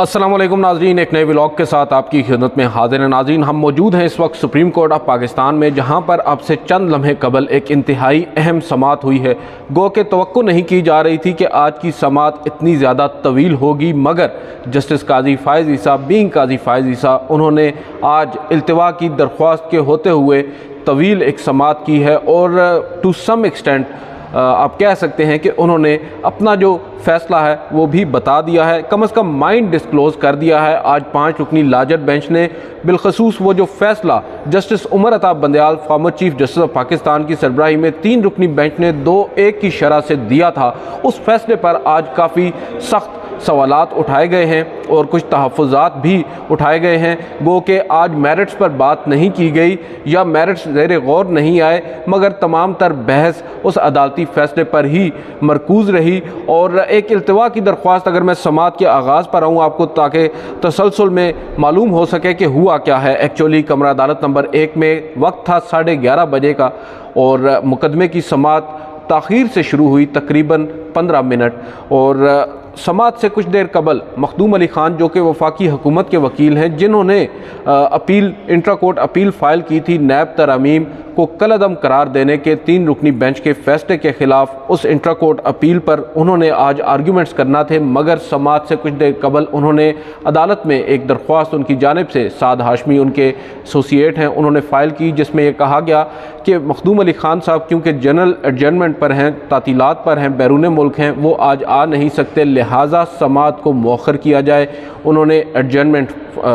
अस्सलाम वालेकुम नाज़रीन, एक नए व्लॉग के साथ आपकी खिदमत में हाजिर हैं। नाज़रीन, हम मौजूद हैं इस वक्त सुप्रीम कोर्ट ऑफ पाकिस्तान में, जहां पर अब से चंद लम्हे कबल एक इंतहाई अहम समाअत हुई है। गो के तवक्को नहीं की जा रही थी कि आज की समाअत इतनी ज़्यादा तवील होगी, मगर जस्टिस काजी फ़ाइज़ ईसा बीइंग काजी फ़ाइज़ ईसा उन्होंने आज इल्तिवा की दरख्वास्त के होते हुए तवील एक समाअत की है और टू सम एक्सटेंट आप कह सकते हैं कि उन्होंने अपना जो फ़ैसला है वो भी बता दिया है, कम से कम माइंड डिस्क्लोज़ कर दिया है। आज 5 रुकनी लार्जर बेंच ने बिलखसूस वो जो फ़ैसला justice Umar Ata Bandial former chief justice of Pakistan की सरबराही में 3 रुकनी बेंच ने 2-1 की शरह से दिया था, उस फैसले पर आज काफ़ी सख्त सवालात उठाए गए हैं और कुछ तहफ़्फ़ुज़ात भी उठाए गए हैं। गो के आज मेरिट्स पर बात नहीं की गई या मेरिट्स ज़ेर गौर नहीं आए, मगर तमाम तर बहस उस अदालती फ़ैसले पर ही मरकूज़ रही। और एक इल्तिवा की दरख्वास्त, अगर मैं समाअत के आगाज़ पर आऊँ आपको, ताकि तसलसल में मालूम हो सके कि हुआ क्या है। एक्चुअली कमरा अदालत नंबर 1 में वक्त था 11:30 बजे का और मुकदमे की समाअत ताख़ीर से शुरू हुई तकरीबन 15 मिनट। और समाअत से कुछ देर कबल मखदूम अली ख़ान, जो कि वफाकी हुकूमत के वकील हैं, जिन्होंने appeal intra court appeal file की थी नैब तरमीम को कलअदम करार देने के 3 रुकनी बेंच के फ़ैसले के ख़िलाफ़, उस इंट्रा कोर्ट अपील पर उन्होंने आज आर्ग्यूमेंट्स करना थे। मगर समाअत से कुछ देर कबल उन्होंने अदालत में एक दरख्वास्त उनकी जानिब से साद हाशमी उनके एसोसिएट हैं, उन्होंने फ़ाइल की, जिसमें यह कहा गया कि मखदूम अली ख़ान साहब क्योंकि जनरल एडजर्नमेंट पर हैं, तातीलात पर हैं, बैरून मुल्क हैं, वो आज आ नहीं सकते, लिहाजा समाअत को मौखर किया जाए। उन्होंने एडजर्नमेंट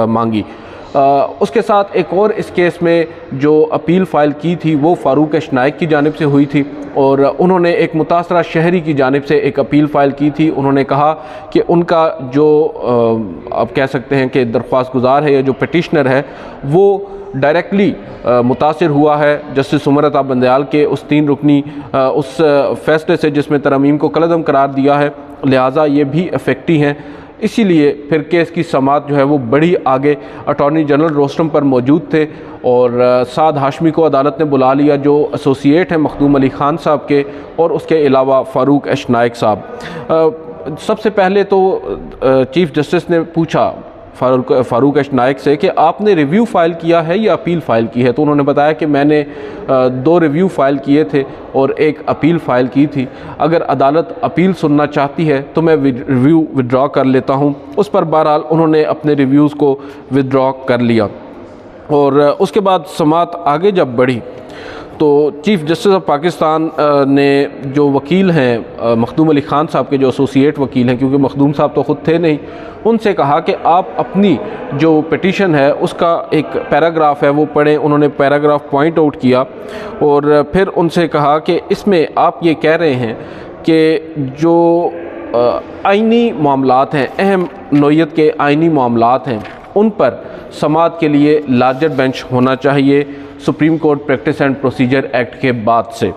मांगी। उसके साथ एक और इस केस में जो अपील फ़ाइल की थी वो फ़ारूक अशनाइक की जानिब से हुई थी और उन्होंने एक मुतासरा शहरी की जानिब से एक अपील फ़ाइल की थी। उन्होंने कहा कि उनका जो आप कह सकते हैं कि दरख्वास्त गुजार है या जो पटिशनर है वो डायरेक्टली मुतासिर हुआ है जस्टिस उमर अता बंदयाल के उस 3 रुकनी उस फ़ैसले से जिसमें तरमीम को कलअदम करार दिया है, लिहाजा ये भी अफेक्टी हैं। इसीलिए फिर केस की समाअत जो है वो बड़ी आगे। अटॉर्नी जनरल रोस्टम पर मौजूद थे और साद हाशमी को अदालत ने बुला लिया, जो एसोसिएट हैं मखदूम अली ख़ान साहब के, और उसके अलावा फ़ारूक अशनाइक साहब। सबसे पहले तो चीफ़ जस्टिस ने पूछा फ़ारूक अशनाइक से कि आपने रिव्यू फ़ाइल किया है या अपील फ़ाइल की है, तो उन्होंने बताया कि मैंने 2 रिव्यू फ़ाइल किए थे और एक अपील फ़ाइल की थी। अगर अदालत अपील सुनना चाहती है तो मैं रिव्यू विड्रॉ कर लेता हूँ। उस पर बहरहाल उन्होंने अपने रिव्यूज़ को विड्रॉ कर लिया। और उसके बाद समाअत आगे जब बढ़ी तो चीफ़ जस्टिस ऑफ पाकिस्तान ने जो वकील हैं मखदूम अली ख़ान साहब के जो एसोसिएट वकील हैं, क्योंकि मखदूम साहब तो ख़ुद थे नहीं, उनसे कहा कि आप अपनी जो पिटीशन है उसका एक पैराग्राफ है वो पढ़ें। उन्होंने पैराग्राफ पॉइंट आउट किया और फिर उनसे कहा कि इसमें आप ये कह रहे हैं कि जो आइनी मामलात हैं, अहम नौइयत के आइनी मामलात हैं, उन पर समाअत के लिए लार्जर बेंच होना चाहिए supreme court practice and procedure act के बाद से।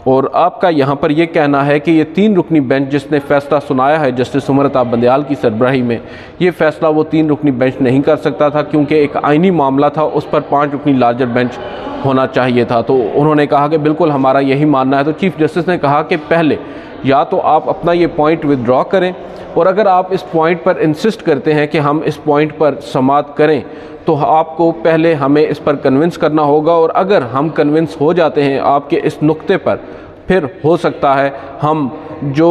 और आपका यहाँ पर यह कहना है कि ये 3 रुकनी बेंच जिसने फ़ैसला सुनाया है जस्टिस उमर अता बंदयाल की सरबराही में, ये फ़ैसला वो 3 रुकनी बेंच नहीं कर सकता था, क्योंकि एक आइनी मामला था, उस पर 5 रुकनी लार्जर बेंच होना चाहिए था। तो उन्होंने कहा कि बिल्कुल हमारा यही मानना है। तो चीफ़ जस्टिस ने कहा कि पहले या तो आप अपना ये पॉइंट विदड्रॉ करें, और अगर आप इस पॉइंट पर इंसिस्ट करते हैं कि हम इस पॉइंट पर समाअत करें तो आपको पहले हमें इस पर कन्विंस करना होगा, और अगर हम कन्विंस हो जाते हैं आपके इस नुक्ते पर, फिर हो सकता है हम जो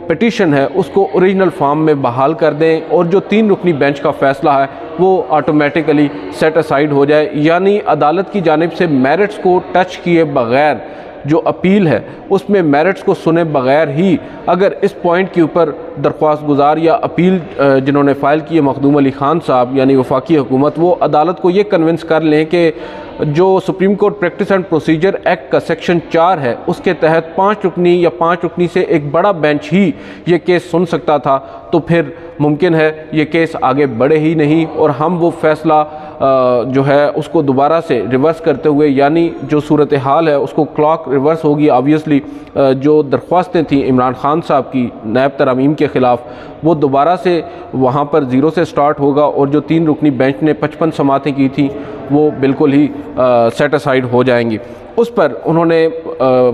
पिटीशन है उसको ओरिजिनल फॉर्म में बहाल कर दें और जो 3 रुकनी बेंच का फ़ैसला है वो ऑटोमेटिकली सेट असाइड हो जाए। यानी अदालत की जानिब से मेरिट्स को टच किए बग़ैर जो अपील है उसमें मेरिट्स को सुने बग़ैर ही अगर इस पॉइंट के ऊपर दरख्वास्त गुजार या अपील जिन्होंने फ़ाइल की है मखदूम अली ख़ान साहब यानी वफाकी हुकूमत, वो अदालत को ये कन्विंस कर लें कि जो supreme court practice and procedure act का सेक्शन 4 है उसके तहत 5 रुकनी या 5 रुकनी से एक बड़ा बेंच ही ये केस सुन सकता था, तो फिर मुमकिन है ये केस आगे बढ़े ही नहीं और हम वो फ़ैसला जो है उसको दोबारा से रिवर्स करते हुए, यानी जो सूरत हाल है उसको क्लॉक रिवर्स होगी। ऑब्वियसली जो दरख्वास्तें थी इमरान ख़ान साहब की नैब तरमीम के ख़िलाफ़, वो दोबारा से वहाँ पर ज़ीरो से स्टार्ट होगा और जो 3 रुकनी बेंच ने 55 समाअतें की थी वो बिल्कुल ही सेट असाइड हो जाएंगी। اس پر انہوں نے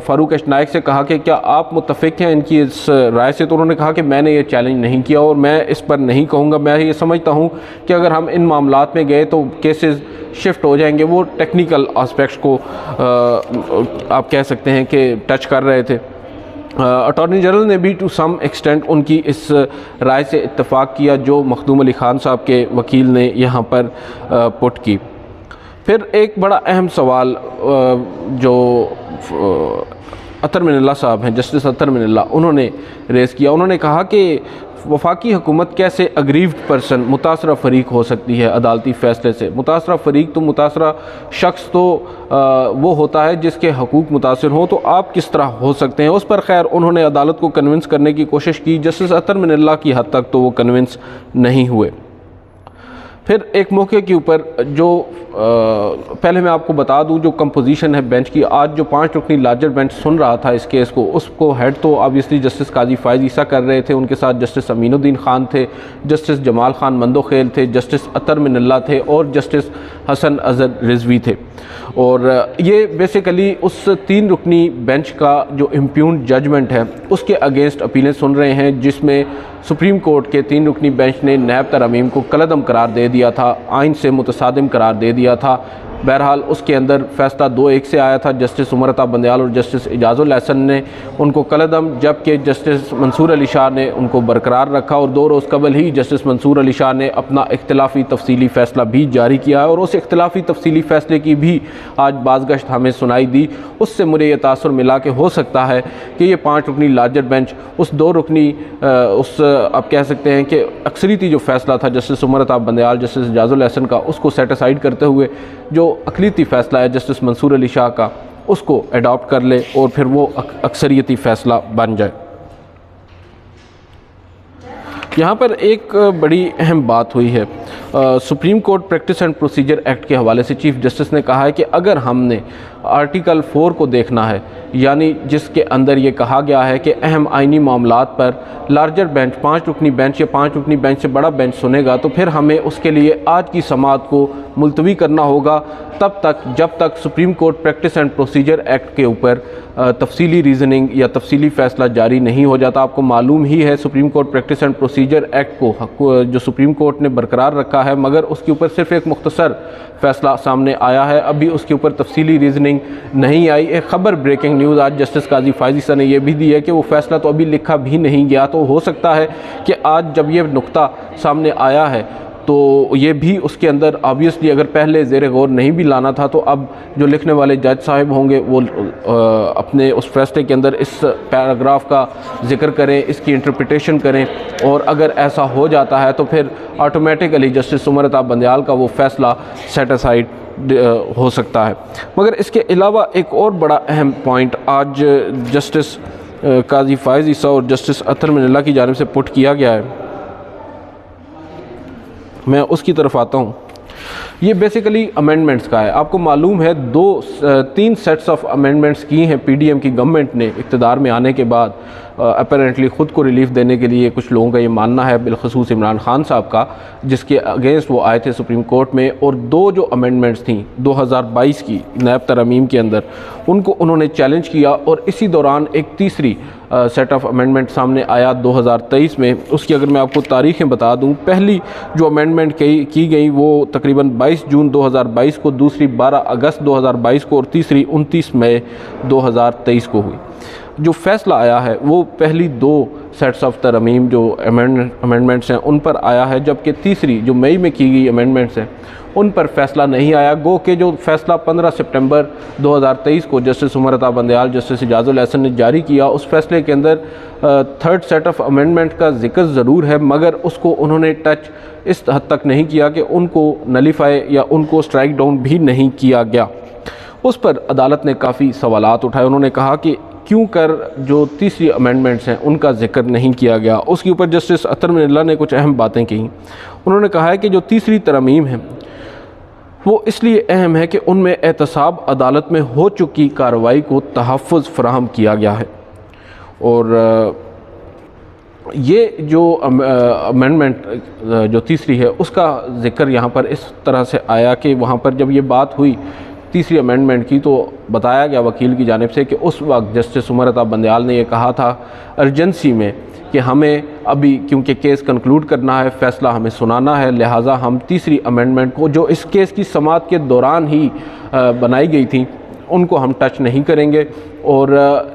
فاروق اشنائک سے کہا کہ کیا آپ متفق ہیں ان کی اس رائے سے؟ تو انہوں نے کہا کہ میں نے یہ چیلنج نہیں کیا اور میں اس پر نہیں کہوں گا، میں یہ سمجھتا ہوں کہ اگر ہم ان معاملات میں گئے تو کیسز شفٹ ہو جائیں گے۔ وہ ٹیکنیکل آسپیکٹس کو آپ کہہ سکتے ہیں کہ ٹچ کر رہے تھے۔ اٹارنی جنرل نے بھی ٹو سم ایکسٹینٹ ان کی اس رائے سے اتفاق کیا جو مخدوم علی خان صاحب کے وکیل نے یہاں پر پٹ کی۔ پھر ایک بڑا اہم سوال جو اطہر من اللہ صاحب ہیں، جسٹس اطہر من اللہ، انہوں نے ریز کیا۔ انہوں نے کہا کہ وفاقی حکومت کیسے اگریوڈ پرسن متاثرہ فریق ہو سکتی ہے عدالتی فیصلے سے؟ متاثرہ فریق تو متاثرہ شخص تو وہ ہوتا ہے جس کے حقوق متاثر ہوں، تو آپ کس طرح ہو سکتے ہیں؟ اس پر خیر انہوں نے عدالت کو کنونس کرنے کی کوشش کی، جسٹس اطہر من اللہ کی حد تک تو وہ کنونس نہیں ہوئے۔ پھر ایک موقع کے اوپر جو پہلے میں آپ کو بتا دوں جو کمپوزیشن ہے بینچ کی، آج جو 5 رکنی لارجر بینچ سن رہا تھا اس کیس کو، اس کو ہیڈ تو آبویسلی جسٹس قاضی فائز عیسیٰ کر رہے تھے، ان کے ساتھ جسٹس امین الدین خان تھے، جسٹس جمال خان مندوخیل تھے، جسٹس اطہر من اللہ تھے اور جسٹس حسن اظہر رضوی تھے۔ اور یہ بیسیکلی اس 3 رکنی بینچ کا جو امپیونڈ ججمنٹ ہے اس کے اگینسٹ اپیلیں سن رہے ہیں، جس میں سپریم کورٹ کے 3 رکنی بینچ نے نیب ترامیم کو کالعدم قرار دے دیا تھا، آئین سے متصادم قرار دے دیا تھا۔ بہرحال اس کے اندر فیصلہ 2-1 سے آیا تھا۔ جسٹس عمر عطا بندیال اور جسٹس اعجاز الاحسن نے ان کو کالعدم، جبکہ جسٹس منصور علی شاہ نے ان کو برقرار رکھا، اور 2 روز قبل ہی جسٹس منصور علی شاہ نے اپنا اختلافی تفصیلی فیصلہ بھی جاری کیا ہے، اور اس اختلافی تفصیلی فیصلے کی بھی آج بازگشت ہمیں سنائی دی۔ اس سے مجھے یہ تاثر ملا کہ ہو سکتا ہے کہ یہ 5 رکنی لارجر بینچ اس 2 رکنی آپ کہہ سکتے ہیں کہ اکثریتی جو فیصلہ تھا جسٹس عمر عطا بندیال جسٹس اعجاز الاحسن کا، اس کو سیٹ اسائیڈ کرتے ہوئے جو اقلیتی فیصلہ ہے جسٹس منصور علی شاہ کا، اس کو اڈاپٹ کر لے اور پھر وہ اکثریتی فیصلہ بن جائے۔ یہاں پر ایک بڑی اہم بات ہوئی ہے، supreme court practice and procedure act کے حوالے سے چیف جسٹس نے کہا ہے کہ اگر ہم نے آرٹیکل 4 کو دیکھنا ہے، یعنی جس کے اندر یہ کہا گیا ہے کہ اہم آئینی معاملات پر لارجر بینچ 5 رکنی بینچ یا 5 رکنی بینچ سے بڑا بینچ سنے گا، تو پھر ہمیں اس کے لیے آج کی سماعت کو ملتوی کرنا ہوگا تب تک جب تک supreme court practice and procedure act کے اوپر تفصیلی ریزننگ یا تفصیلی فیصلہ جاری نہیں ہو جاتا۔ آپ کو معلوم ہی ہے supreme court practice and procedure act کو جو سپریم کورٹ نے برقرار رکھا ہے، مگر اس کے اوپر صرف ایک مختصر فیصلہ سامنے آیا ہے، ابھی اس کے اوپر تفصیلی ریزننگ نہیں آئی۔ ایک خبر بریکنگ نیوز آج جسٹس قاضی فائز عیسیٰ نے یہ بھی دی ہے کہ وہ فیصلہ تو ابھی لکھا بھی نہیں گیا، تو ہو سکتا ہے کہ آج جب یہ نقطہ سامنے آیا ہے تو یہ بھی اس کے اندر آبویسلی اگر پہلے زیر غور نہیں بھی لانا تھا، تو اب جو لکھنے والے جج صاحب ہوں گے وہ اپنے اس فیصلے کے اندر اس پیراگراف کا ذکر کریں، اس کی انٹرپریٹیشن کریں، اور اگر ایسا ہو جاتا ہے تو پھر آٹومیٹکلی جسٹس عمر عطا بندیال کا وہ فیصلہ سیٹ اسائیڈ ہو سکتا ہے۔ مگر اس کے علاوہ ایک اور بڑا اہم پوائنٹ آج جسٹس قاضی فائز عیسیٰ اور جسٹس اطہر من اللہ کی جانب سے پٹ کیا گیا ہے، میں اس کی طرف آتا ہوں۔ یہ بیسیکلی امینڈمنٹس کا ہے۔ آپ کو معلوم ہے 3 سیٹس آف امینڈمنٹس کی ہیں پی ڈی ایم کی گورنمنٹ نے اقتدار میں آنے کے بعد، اپیرنٹلی خود کو ریلیف دینے کے لیے کچھ لوگوں کا یہ ماننا ہے، بالخصوص عمران خان صاحب کا، جس کے اگینسٹ وہ آئے تھے سپریم کورٹ میں، اور 2 جو امینڈمنٹس تھیں 2022 کی نیب ترامیم کے اندر، ان کو انہوں نے چیلنج کیا، اور اسی دوران ایک تیسری سیٹ آف امینڈمنٹ سامنے آیا 2023 میں۔ اس کی اگر میں آپ کو تاریخیں بتا دوں، پہلی جو امینڈمنٹ کی گئی وہ تقریباً 22 جون 2022 کو، دوسری 12 اگست 2022 کو، اور تیسری 29 مئی 2023 کو ہوئی۔ جو فیصلہ آیا ہے وہ پہلی 2 سیٹس آف ترامیم جو امینڈمنٹس ہیں ان پر آیا ہے، جبکہ تیسری جو مئی میں کی گئی امینڈمنٹس ہیں ان پر فیصلہ نہیں آیا۔ گو کہ جو فیصلہ 15 سپٹمبر 2023 کو جسٹس عمر عطا بندیال جسٹس اعجاز الاحسن نے جاری کیا، اس فیصلے کے اندر 3rd سیٹ آف امینڈمنٹ کا ذکر ضرور ہے، مگر اس کو انہوں نے ٹچ اس حد تک نہیں کیا کہ ان کو نلیفائی یا ان کو اسٹرائک ڈاؤن بھی نہیں کیا گیا۔ اس پر عدالت نے کافی سوالات اٹھائے۔ انہوں نے کہا کہ کیوں کر جو تیسری امینڈمنٹس ہیں ان کا ذکر نہیں کیا گیا۔ اس کے اوپر جسٹس اطہر من اللہ نے کچھ اہم باتیں کہیں۔ انہوں نے کہا ہے کہ جو تیسری ترامیم ہے وہ اس لیے اہم ہے کہ ان میں احتساب عدالت میں ہو چکی کارروائی کو تحفظ فراہم کیا گیا ہے، اور یہ جو امینڈمنٹ جو تیسری ہے اس کا ذکر یہاں پر اس طرح سے آیا کہ وہاں پر جب یہ بات ہوئی तीसरी अमेंडमेंट की, तो बताया गया वकील की जानिब से कि उस वक्त जस्टिस उमर अता बंदयाल ने यह कहा था अर्जेंसी में कि हमें अभी क्योंकि केस कंक्लूड करना है, फ़ैसला हमें सुनाना है, लिहाजा हम तीसरी अमेंडमेंट को जो इस केस की समाअत के दौरान ही बनाई गई थी उनको हम टच नहीं करेंगे। और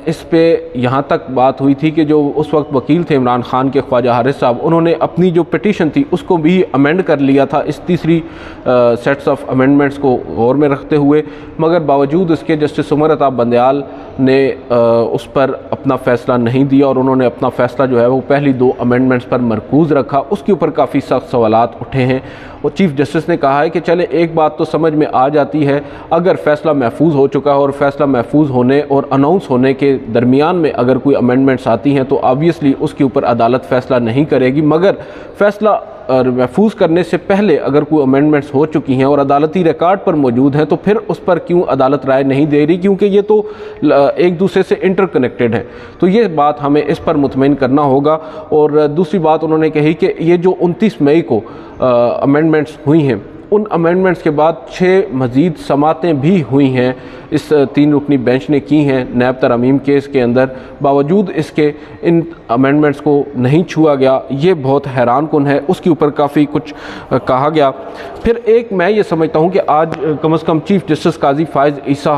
इस पे यहाँ तक बात हुई थी कि जो उस वक्त वकील थे इमरान खान के, ख्वाजा हारिस साहब, उन्होंने अपनी जो पिटीशन थी उसको भी अमेंड कर लिया था इस तीसरी सेट्स ऑफ अमेंडमेंट्स को गौर में रखते हुए, मगर बावजूद इसके जस्टिस उमर अता बंदयाल ने उस पर अपना फ़ैसला नहीं दिया और उन्होंने अपना फ़ैसला जो है वो पहली 2 अमेंडमेंट्स पर मरकूज़ रखा। उसके ऊपर काफ़ी सख्त सवालात उठे हैं और चीफ़ जस्टिस ने कहा है कि चले एक बात तो समझ में आ जाती है, अगर फ़ैसला महफूज हो चुका है और फ़ैसला महफूज होने और अनाउंस होने के दरमियान में अगर कोई अमेंडमेंट्स आती हैं तो ऑब्वियसली उसके ऊपर अदालत फ़ैसला नहीं करेगी, मगर फ़ैसला महफूज करने से पहले अगर कोई अमेंडमेंट्स हो चुकी हैं और अदालती रिकॉर्ड पर मौजूद हैं तो फिर उस पर क्यों अदालत राय नहीं दे रही, क्योंकि ये तो एक दूसरे से इंटरकनेक्टेड है। तो ये बात हमें इस पर मुतमईन करना होगा। और दूसरी बात उन्होंने कही कि ये जो 29 मई को अमेंडमेंट्स हुई हैं, उन अमेंडमेंट्स के बाद 6 मज़ीद समातें भी हुई हैं इस 3 रुकनी बेंच ने की हैं नैब तरमीम केस के अंदर, बावजूद इसके इन अमेंडमेंट्स को नहीं छुआ गया। ये बहुत हैरान कुन है, उसके ऊपर काफ़ी कुछ कहा गया। फिर एक मैं ये समझता हूँ कि आज कम से कम चीफ़ जस्टिस काजी फ़ाइज़ ईसा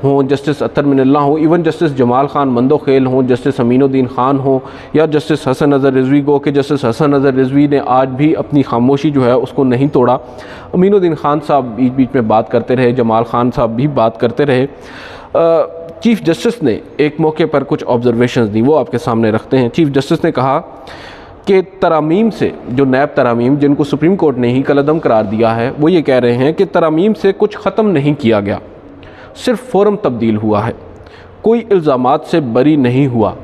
हों, जस्टिस अतर मिनल्ला हों, इवन जस्टिस जमाल खान मंदोखेल हों, जस्टिस अमीनुद्दीन खान हों या जस्टिस हसन नज़र रिजवी, गो कि जस्टिस हसन नज़र रिजवी ने आज भी अपनी खामोशी जो है उसको नहीं तोड़ा। अमीनुद्दीन खान साहब बीच बीच में बात करते रहे, जमाल खान साहब भी बात करते रहे। चीफ़ जस्टिस ने एक मौके पर कुछ ऑब्जर्वेशंस दी, वो आपके सामने रखते हैं। चीफ़ जस्टिस ने कहा कि तरामीम से, जो नैब तरामीम जिनको सुप्रीम कोर्ट ने ही कलअदम करार दिया है, वो ये कह रहे हैं कि तरामीम से कुछ ख़त्म नहीं किया गया, सिर्फ फ़ोरम तब्दील हुआ है, कोई इल्ज़ामात से बरी नहीं हुआ,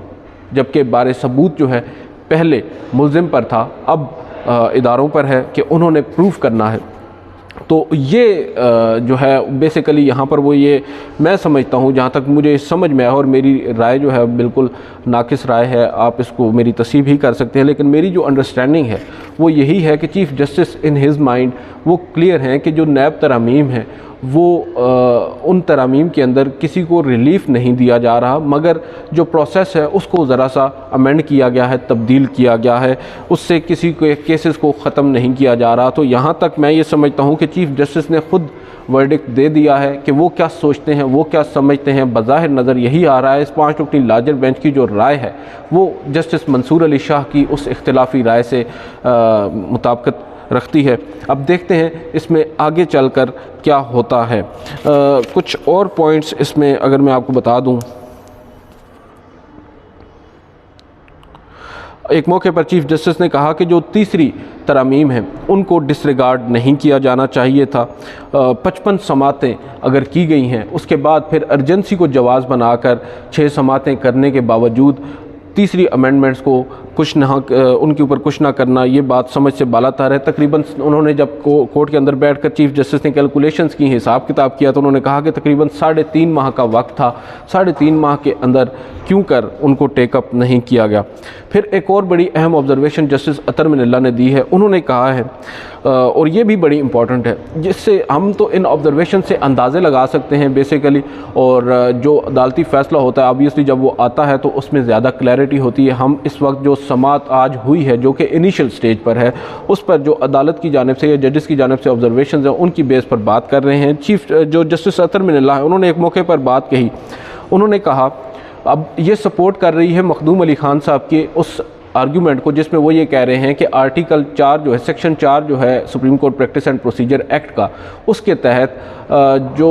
जबकि बारे सबूत जो है पहले मुल्ज़िम पर था, अब इदारों पर है कि उन्होंने प्रूफ करना है। तो ये जो है बेसिकली यहाँ पर वो ये मैं समझता हूँ, जहाँ तक मुझे समझ में आया, और मेरी राय जो है बिल्कुल नाकिस राय है, आप इसको मेरी तस्सीब ही कर सकते हैं, लेकिन मेरी जो अंडरस्टैंडिंग है वो यही है कि chief justice in his mind वो क्लियर हैं कि जो नैब तरामीम है वो उन तरामीम के अंदर किसी को रिलीफ़ नहीं दिया जा रहा, मगर जो प्रोसेस है उसको ज़रा सा अमेंड किया गया है, तब्दील किया गया है, उससे किसी के केसेस को ख़त्म नहीं किया जा रहा। तो यहाँ तक मैं ये समझता हूँ कि चीफ़ जस्टिस ने ख़ुद वर्डिक्ट दे दिया है कि वो क्या सोचते हैं, वो क्या समझते हैं। बज़ाहिर नज़र यही आ रहा है, इस 5 रुकनी लार्जर बेंच की जो राय है वो जस्टिस मंसूर अली शाह की उस इख्तिलाफ़ी राय से मुताबिकत रखती है। अब देखते हैं इसमें आगे चलकर क्या होता है। कुछ और पॉइंट्स इसमें अगर मैं आपको बता दूं, एक मौके पर चीफ़ जस्टिस ने कहा कि जो तीसरी तरामीम हैं उनको डिसरिगार्ड नहीं किया जाना चाहिए था। 55 समातें अगर की गई हैं, उसके बाद फिर अर्जेंसी को जवाज़ बनाकर 6 समातें करने के बावजूद तीसरी अमेंडमेंट्स को कुछ ना उनके ऊपर कुछ ना करना, ये बात समझ से बालातर है। तकरीबन उन्होंने जब कोर्ट के अंदर बैठकर चीफ़ जस्टिस ने कैलकुलेशंस की, हिसाब किताब किया, तो उन्होंने कहा कि तकरीबन 3.5 माह का वक्त था, 3.5 माह के अंदर क्यों कर उनको टेकअप नहीं किया गया। फिर एक और बड़ी अहम ऑब्जर्वेशन जस्टिस अतर मिनल्ला ने दी है, उन्होंने कहा है और ये भी बड़ी इंपॉर्टेंट है, जिससे हम तो इन ऑब्जर्वेशन से अंदाज़े लगा सकते हैं बेसिकली, और जो अदालती फ़ैसला होता है ऑब्वियसली जब वो आता है तो उसमें ज़्यादा क्लैरिटी होती है। हम इस वक्त जो समात आज हुई है जो कि इनिशियल स्टेज पर है, उस पर जो अदालत की जानिब से या जजेस की जानिब से ऑब्जर्वेशन हैं उनकी बेस पर बात कर रहे हैं। चीफ जो जस्टिस अतर मिनल्ला है उन्होंने एक मौके पर बात कही, उन्होंने कहा अब ये सपोर्ट कर रही है मखदूम अली खान साहब के उस आर्ग्यूमेंट को जिसमें वो ये कह रहे हैं कि आर्टिकल 4 जो है, सेक्शन 4 जो है supreme court practice and procedure act का, उसके तहत जो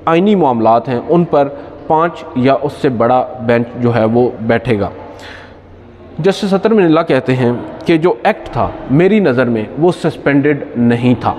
आइनी मामलात हैं उन पर 5 या उससे बड़ा बेंच जो है वो बैठेगा। जस्टिस अतर मिनल्ला कहते हैं कि जो एक्ट था मेरी नज़र में वो सस्पेंडेड नहीं था।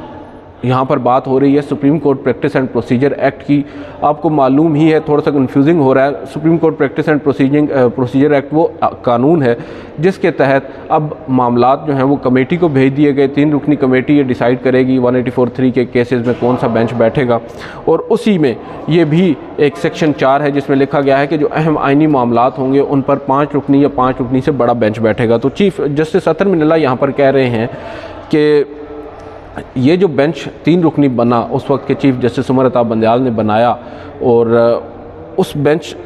यहाँ पर बात हो रही है supreme court practice and procedure act की। आपको मालूम ही है, थोड़ा सा कन्फ्यूजिंग हो रहा है, supreme court practice and procedure act वो कानून है जिसके तहत अब मामलात जो हैं वो कमेटी को भेज दिए गए। 3 रुकनी कमेटी ये डिसाइड करेगी 184(3) के केसेस में कौन सा बेंच बैठेगा, और उसी में ये भी एक सेक्शन 4 है जिसमें लिखा गया है कि जो अहम आइनी मामलात होंगे उन पर 5 रुकनी या 5 रुकनी से बड़ा बेंच बैठेगा। तो चीफ जस्टिस अतर मिनल्ला यहाँ पर कह रहे हैं कि ये जो बेंच 3 रुकनी बना उस वक्त के चीफ जस्टिस उमर अता बंदयाल ने बनाया, और उस बेंच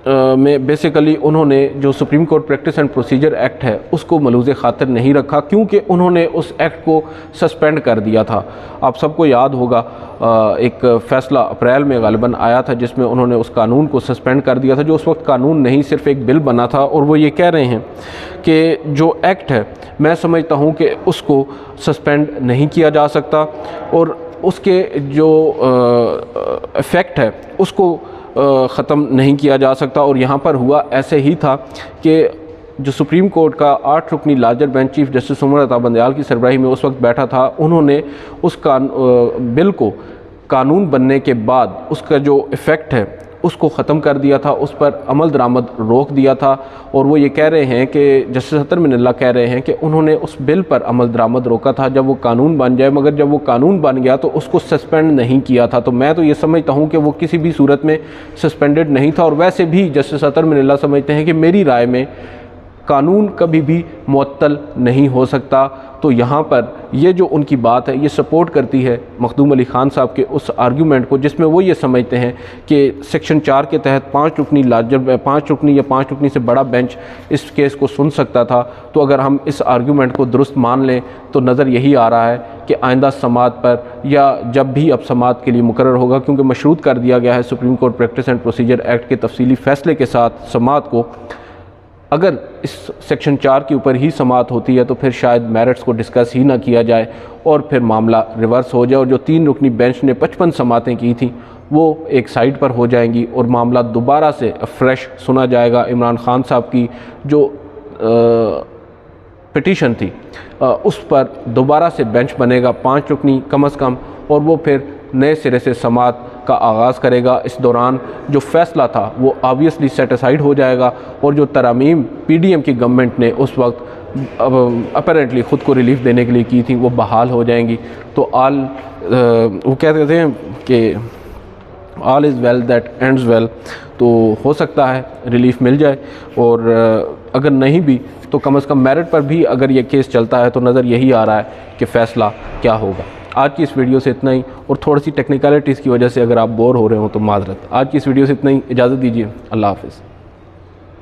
में बेसिकली उन्होंने जो supreme court practice and procedure act है उसको मलूज़ खातिर नहीं रखा, क्योंकि उन्होंने उस एक्ट को सस्पेंड कर दिया था। आप सबको याद होगा एक फ़ैसला अप्रैल में ग़ालिबन आया था जिसमें उन्होंने उस कानून को सस्पेंड कर दिया था, जो उस वक्त कानून नहीं सिर्फ एक बिल बना था। और वो ये कह रहे हैं कि जो एक्ट है मैं समझता हूँ कि उसको सस्पेंड नहीं किया जा सकता, और उसके जो इफ़ेक्ट है उसको ख़त्म नहीं किया जा सकता। और यहाँ पर हुआ ऐसे ही था कि जो सुप्रीम कोर्ट का 8 रुकनी larger bench chief justice Umar Ata Bandial की सरबराही में उस वक्त बैठा था, उन्होंने उस बिल को कानून बनने के बाद उसका जो इफ़ेक्ट है उसको ख़त्म कर दिया था, उस पर अमल दरामद रोक दिया था। और वो ये कह रहे हैं कि जस्टिस अतर मिनल्ला कह रहे हैं कि उन्होंने उस बिल पर अमल दरामद रोका था जब वो कानून बन जाए, मगर जब वो कानून बन गया तो उसको सस्पेंड नहीं किया था। तो मैं तो ये समझता हूँ कि वो किसी भी सूरत में सस्पेंडेड नहीं था। और वैसे भी जस्टिस अतर मिनल्ला समझते हैं कि मेरी राय में कानून कभी भी मुअत्तल नहीं हो सकता। तो यहाँ पर ये जो उनकी बात है ये सपोर्ट करती है मखदूम अली ख़ान साहब के उस आर्गूमेंट को जिसमें वो ये समझते हैं कि सेक्शन 4 के तहत 5 रुकनी लार्जर 5 रुकनी या 5 रुकनी से बड़ा बेंच इस केस को सुन सकता था। तो अगर हम इस आर्गूमेंट को दुरुस्त मान लें तो नज़र यही आ रहा है कि आइंदा समाअत पर या जब भी अब समाअत के लिए मुकर्रर होगा, क्योंकि मशरूत कर दिया गया है supreme court practice and procedure act के तफसीली फ़ैसले के साथ समाअत को, अगर इस सेक्शन 4 के ऊपर ही समाअत होती है तो फिर शायद मेरिट्स को डिस्कस ही ना किया जाए और फिर मामला रिवर्स हो जाए, और जो 3 रुकनी बेंच ने 55 समाअतें की थी वो एक साइड पर हो जाएंगी और मामला दोबारा से फ्रेश सुना जाएगा। इमरान खान साहब की जो पिटीशन थी उस पर दोबारा से बेंच बनेगा 5 रुकनी कम अज़ कम, और वो फिर नए सिरे से समाअत का आगाज़ करेगा। इस दौरान जो फ़ैसला था वो ऑब्वियसली सेटिसाइड हो जाएगा, और जो तरामीम PDM की गवर्नमेंट ने उस वक्त अपरेंटली ख़ुद को रिलीफ देने के लिए की थी वो बहाल हो जाएंगी। तो वो कहते हैं कि all is well that ends well, तो हो सकता है रिलीफ मिल जाए, और अगर नहीं भी तो कम अज़ कम मेरिट पर भी अगर ये केस चलता है तो नज़र यही आ रहा है कि फ़ैसला क्या होगा। आज की इस वीडियो से इतना ही, और थोड़ी सी टेक्निकलिटीज़ की वजह से अगर आप बोर हो रहे हो तो माज़रत। आज की इस वीडियो से इतना ही, इजाज़त दीजिए, अल्लाह हाफ़िज़।